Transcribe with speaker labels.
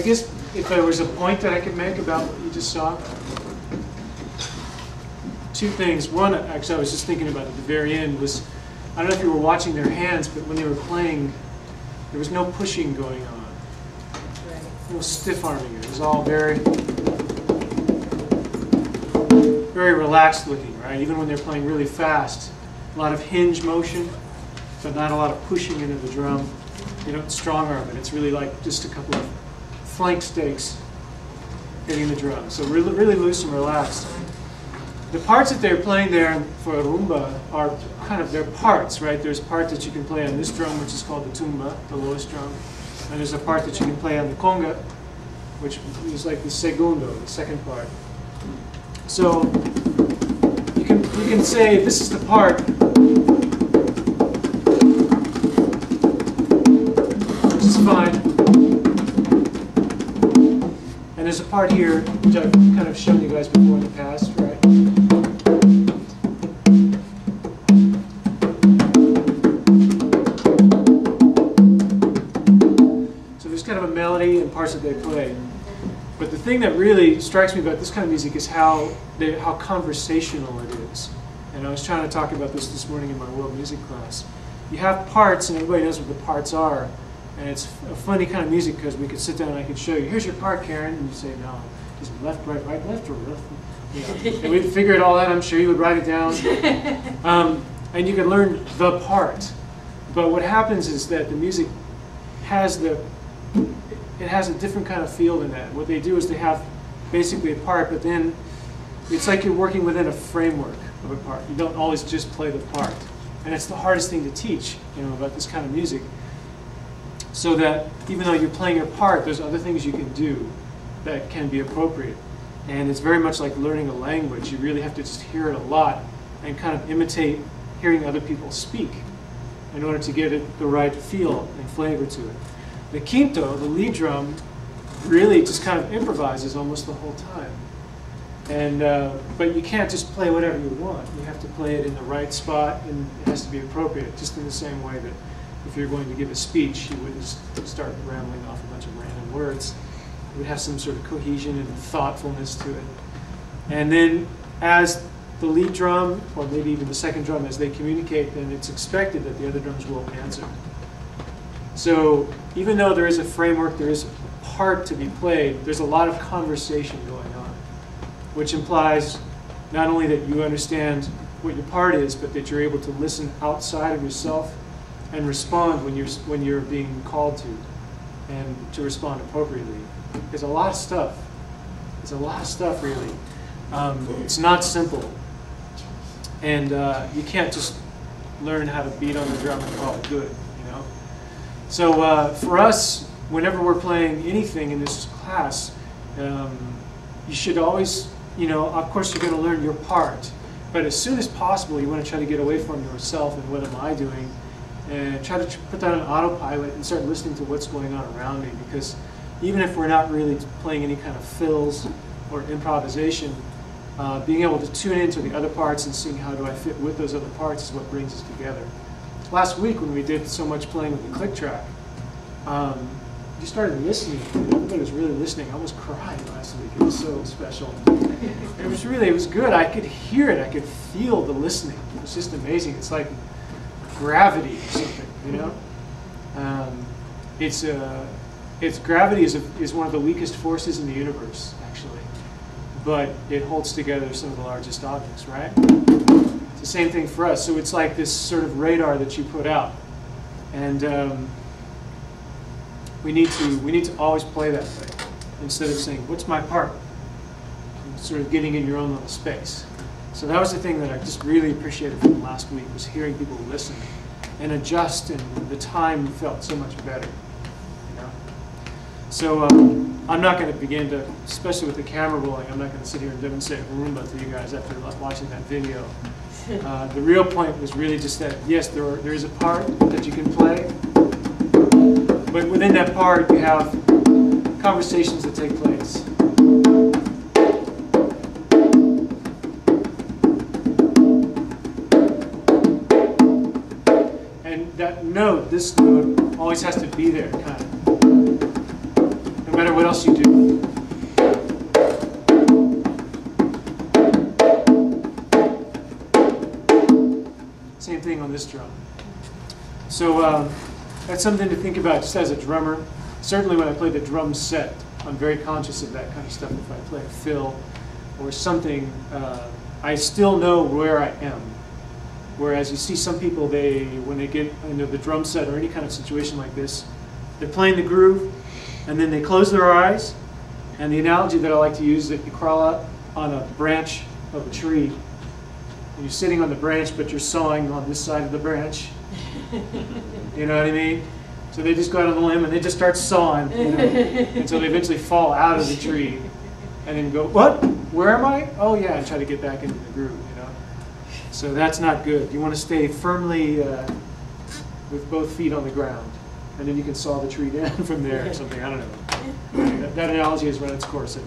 Speaker 1: guess if there was a point that I could make about what you just saw, two things. One, actually, I was just thinking about at the very end was, I don't know if you were watching their hands, but when they were playing, there was no pushing going on. No stiff arming. It was all very, very relaxed looking, right? Even when they're playing really fast, a lot of hinge motion, but not a lot of pushing into the drum. You don't strong arm it. It's really like just a couple of flank stakes hitting the drum. So really, really loose and relaxed. The parts that they're playing there for rumba are kind of their parts, right? There's a part that you can play on this drum, which is called the tumba, the lowest drum. And there's a part that you can play on the conga, which is like the segundo, the second part. So you can say this is the part, which is fine. And there's a part here, which I've kind of shown you guys before in the past, right? Kind of a melody and parts that they play. But the thing that really strikes me about this kind of music is how conversational it is. And I was trying to talk about this morning in my world music class. You have parts, and everybody knows what the parts are. And it's a funny kind of music because we could sit down and I could show you, here's your part, Karen. And you say, no, is it left, right, right, left, or left? You know, and we'd figure it all out. I'm sure you would write it down. And you could learn the part. But what happens is that the music has it has a different kind of feel than that. What they do is they have basically a part, but then it's like you're working within a framework of a part. You don't always just play the part. And it's the hardest thing to teach, you know, about this kind of music. So that even though you're playing your part, there's other things you can do that can be appropriate. And it's very much like learning a language. You really have to just hear it a lot and kind of imitate hearing other people speak in order to give it the right feel and flavor to it. The quinto, the lead drum, really just kind of improvises almost the whole time. And but you can't just play whatever you want. You have to play it in the right spot, and it has to be appropriate, just in the same way that if you're going to give a speech, you wouldn't just start rambling off a bunch of random words. It would have some sort of cohesion and thoughtfulness to it. And then as the lead drum, or maybe even the second drum, as they communicate, then it's expected that the other drums will answer. So even though there is a framework, there is a part to be played, there's a lot of conversation going on, which implies not only that you understand what your part is, but that you're able to listen outside of yourself and respond when you're being called to, and to respond appropriately. There's a lot of stuff. It's a lot of stuff, really. It's not simple. And you can't just learn how to beat on the drum and call it good. So for us, whenever we're playing anything in this class, you should always, you know, of course you're going to learn your part, but as soon as possible you want to try to get away from yourself and what am I doing, and try to put that on autopilot and start listening to what's going on around me, because even if we're not really playing any kind of fills or improvisation, being able to tune into the other parts and seeing how do I fit with those other parts is what brings us together. Last week when we did so much playing with the click track, you started listening. Everybody was really listening. I almost cried last week. It was so special. It was good. I could hear it. I could feel the listening. It was just amazing. It's like gravity or something, you know? Gravity is one of the weakest forces in the universe, actually. But it holds together some of the largest objects, right? It's the same thing for us. So it's like this sort of radar that you put out, and we need to always play that way instead of saying, "What's my part?" And sort of getting in your own little space. So that was the thing that I just really appreciated from last week, was hearing people listen and adjust, and the time felt so much better. You know? So I'm not going to begin to, especially with the camera rolling, I'm not going to sit here and demonstrate rumba to you guys after watching that video. The real point was really just that, yes, there is a part that you can play, but within that part you have conversations that take place. And that note, this note, always has to be there, kind of. And no matter what else you do. Same thing on this drum. So that's something to think about just as a drummer. Certainly when I play the drum set, I'm very conscious of that kind of stuff. If I play a fill or something, I still know where I am. Whereas you see some people, when they get into the drum set or any kind of situation like this, they're playing the groove, and then they close their eyes. And the analogy that I like to use is that you crawl up on a branch of a tree, and you're sitting on the branch, but you're sawing on this side of the branch. You know what I mean? So they just go out on the limb and they just start sawing, you know, until they eventually fall out of the tree, and then go, what? Where am I? Oh yeah, and try to get back into the groove, you know. So that's not good. You want to stay firmly with both feet on the ground, and then you can saw the tree down from there or something. I don't know. That analogy has run its course.